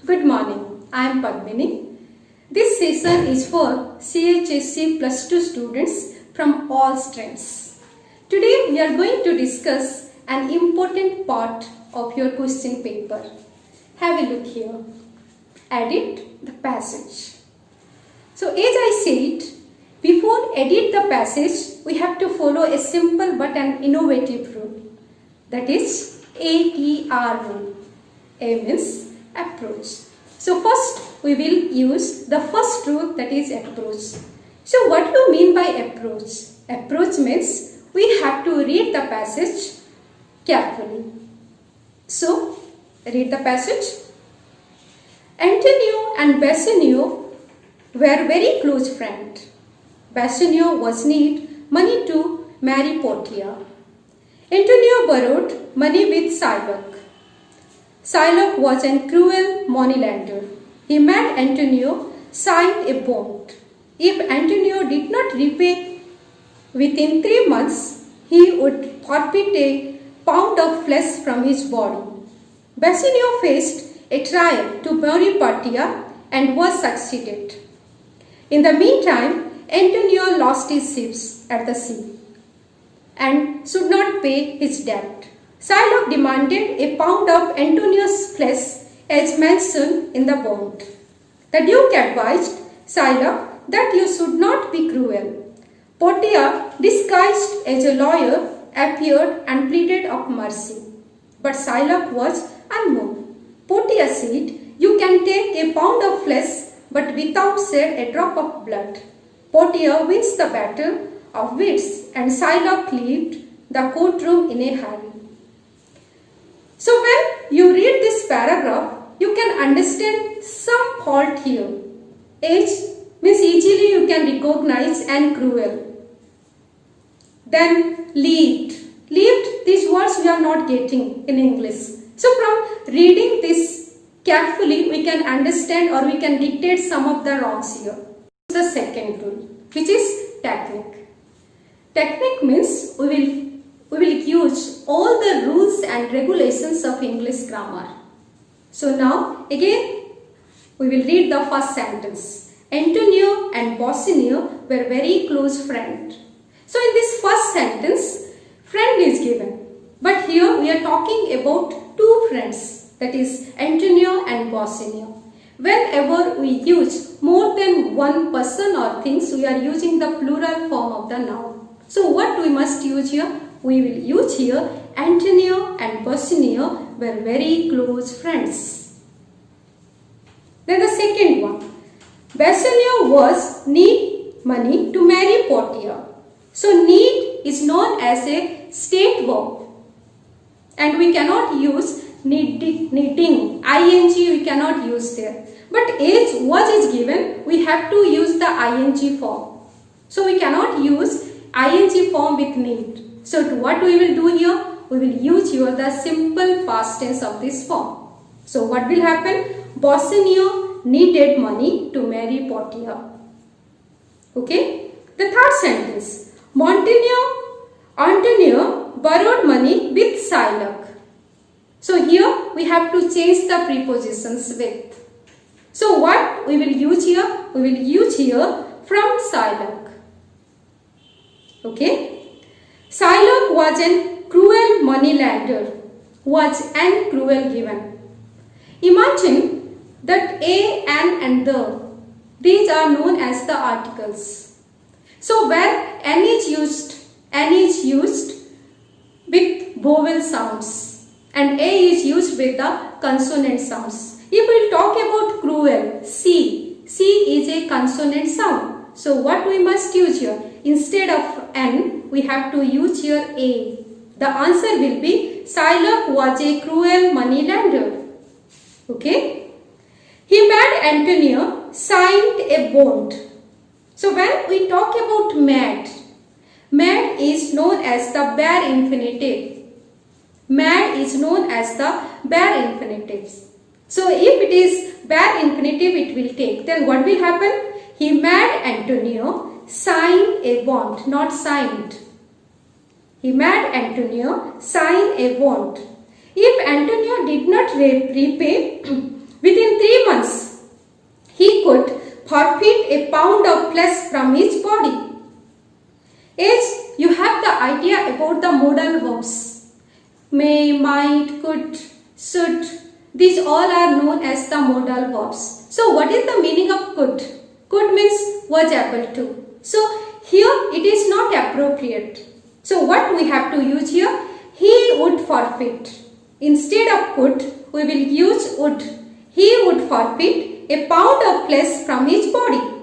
Good morning. I am Padmini. This session is for CHSC Plus 2 students from all streams. Today we are going to discuss an important part of your question paper. Have a look here. Edit the passage. So as I said, before edit the passage, we have to follow a simple but an innovative rule. That is APR rule. A means approach. So first we will use the first rule, that is approach. So what do you mean by approach? Approach means we have to read the passage carefully. So read the passage. Antonio and Bassanio were very close friends. Bassanio was need money to marry Portia. Antonio borrowed money with Shylock. Shylock was a cruel moneylender. He made Antonio sign a bond. If Antonio did not repay within 3 months, he would forfeit a pound of flesh from his body. Bassanio faced a trial to marry Portia and was succeeded. In the meantime, Antonio lost his ships at the sea and should not pay his debt. Shylock demanded a pound of Antonio's flesh as mentioned in the bond. The Duke advised Shylock that you should not be cruel. Portia, disguised as a lawyer, appeared and pleaded of mercy. But Shylock was unmoved. Portia said, "You can take a pound of flesh but without shed a drop of blood." Portia wins the battle of wits and Shylock left the courtroom in a hurry. So when you read this paragraph, you can understand some fault here. H means easily you can recognize and cruel. Then left. Left, these words we are not getting in English. So from reading this carefully, we can understand or we can dictate some of the wrongs here. The second rule, which is technique. Technique means we will use all the rules and regulations of English grammar. So now again we will read the first sentence. Antonio and Bassanio were very close friends. So in this first sentence, friend is given. But here we are talking about two friends, that is Antonio and Bassanio. Whenever we use more than one person or things, we are using the plural form of the noun. So what we must use here? We will use here Antonio and Bassanio were very close friends. Then the second one. Bassanio was need money to marry Portia. So need is known as a state verb. And we cannot use needing, ing we cannot use there. But as was is given, we have to use the ing form. So we cannot use ing form with need. So what we will do here? We will use here the simple past tense of this form. So what will happen? Bassanio needed money to marry Portia. Okay. The third sentence. Antonio borrowed money with Shylock. So here we have to change the prepositions with. So what we will use here? We will use here from Shylock. Okay. Shylock was a cruel moneylender, was an cruel given. Imagine that a, an and the, these are known as the articles. So where an is used with vowel sounds and a is used with the consonant sounds. If we talk about cruel, C is a consonant sound. So what we must use here? Instead of N, we have to use here A. The answer will be Shylock was a cruel moneylender. Okay. He made Antonio signed a bond. So when we talk about made is known as the bare infinitive. Made is known as the bare infinitives. So if it is bare infinitive, it will take. Then what will happen? He made Antonio sign a bond, not signed. He made Antonio sign a bond. If Antonio did not repay within 3 of flesh from his body. As you have the idea about the modal verbs, may, might, could, should, these all are known as the modal verbs. So what is the meaning of could? Could means was able to. So here it is not appropriate. So what we have to use here? He would forfeit. Instead of could, we will use would. He would forfeit a pound of flesh from his body.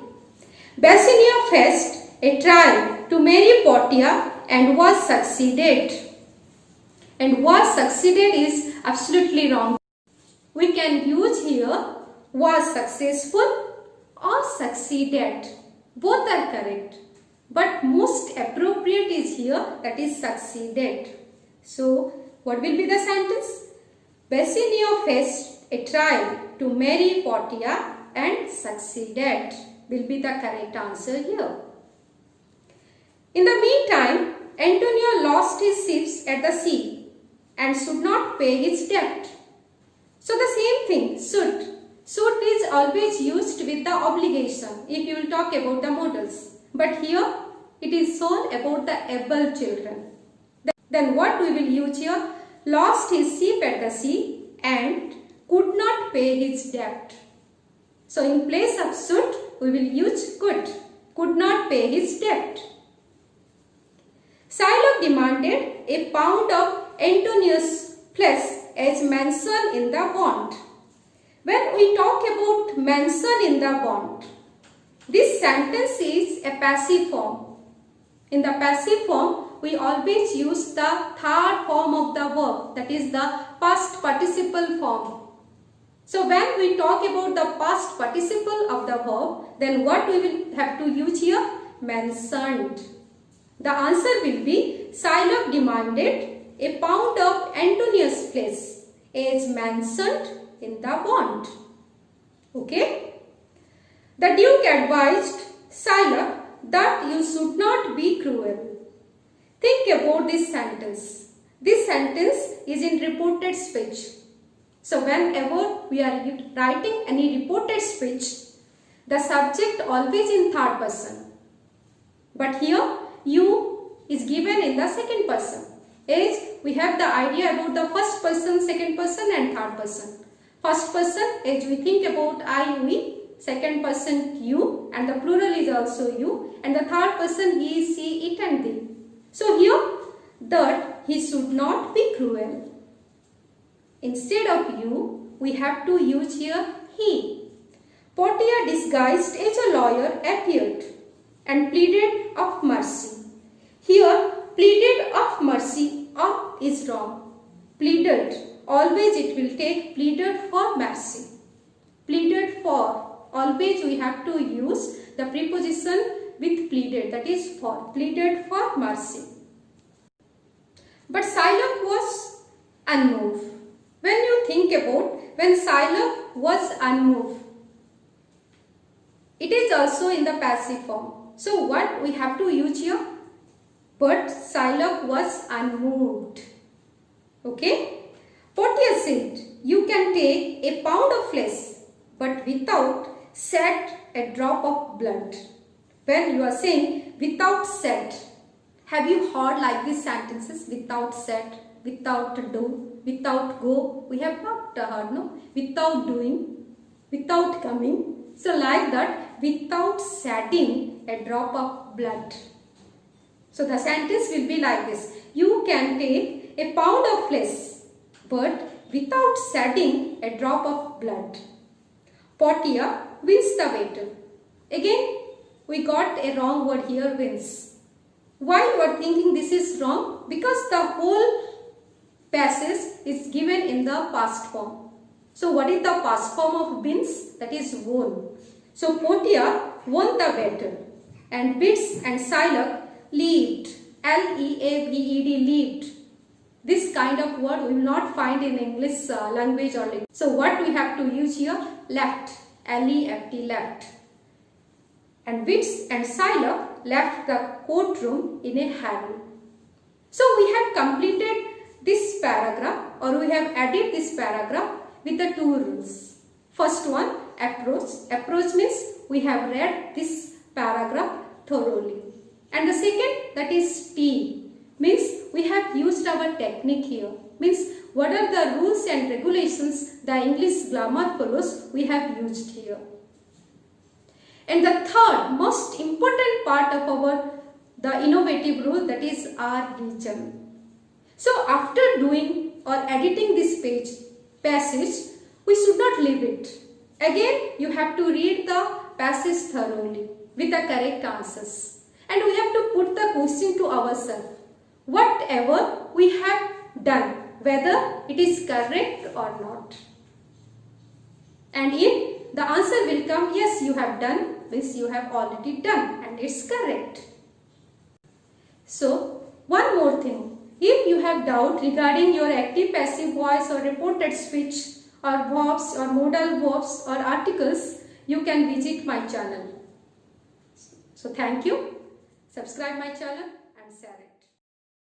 Bassanio faced a trial to marry Portia and was succeeded. And was succeeded is absolutely wrong. We can use here was successful or succeeded. Both are correct. But most appropriate is here, that is succeeded. So what will be the sentence? Bassanio faced a trial to marry Portia and succeeded will be the correct answer here. In the meantime, Antonio lost his ships at the sea and should not pay his debt. So the same thing, should. Should is always used with the obligation if you will talk about the modals. But here it is shown about the able children. Then what we will use here? Lost his ship at the sea and could not pay his debt. So in place of should, we will use could not pay his debt. Shylock demanded a pound of Antonius' flesh as mentioned in the bond. When we talk about mention in the bond, this sentence is a passive form. In the passive form, we always use the third form of the verb, that is the past participle form. So when we talk about the past participle of the verb, then what we will have to use here? Mentioned. The answer will be Shylock demanded a pound of Antonius' flesh as mentioned in the bond. Okay? The Duke advised Shylock that you should not be cruel. Think about this sentence. This sentence is in reported speech. So whenever we are writing any reported speech, the subject always in third person. But here you is given in the second person. As we have the idea about the first person, second person and third person. First person, as we think about I, we, second person you, and the plural is also you, and the third person he, she, it and they. So here that he should not be cruel. Instead of you, we have to use here he. Portia, disguised as a lawyer, appeared and pleaded of mercy. Here pleaded of mercy of is wrong. Pleaded, always it will take pleaded for mercy. Pleaded for, always we have to use the preposition with pleaded, that is for. Pleaded for mercy. But Shylock was unmoved. When you think about when Shylock was unmoved, it is also in the passive form. So what we have to use here? But Shylock was unmoved. Okay? Portia said, you can take a pound of flesh, but without shed a drop of blood. When you are saying without shed, have you heard like these sentences? Without shed, without do, without go. We have not heard, no? Without doing, without coming. So like that, without shedding a drop of blood. So the sentence will be like this. You can take a pound of flesh, but without shedding a drop of blood. Portia wins the battle. Again, we got a wrong word here, wins. Why you are thinking this is wrong? Because the whole passage is given in the past form. So what is the past form of wins? That is won. So Portia won the battle and Bits and Shylock lived. L-E-A-V-E-D, lived. This kind of word we will not find in English language or language. So what we have to use here? Left. L-E-F-T, left. And Bits and Shylock left the courtroom in a hurry. So we have completed this paragraph, or we have added this paragraph with the two rules. First one, approach. Approach means we have read this paragraph thoroughly. And the second, that is T, means we have used our technique here. Means what are the rules and regulations the English grammar follows, we have used here. And the third most important part of the innovative rule, that is our region. So after doing or editing this passage, we should not leave it. Again, you have to read the passage thoroughly with the correct answers. And we have to put the question to ourselves. Whatever we have done, whether it is correct or not. And if the answer will come, yes, you have done, means you have already done and it's correct. So, one more thing. If you have doubt regarding your active passive voice or reported speech or verbs or modal verbs or articles, you can visit my channel. So thank you. Subscribe my channel and share it.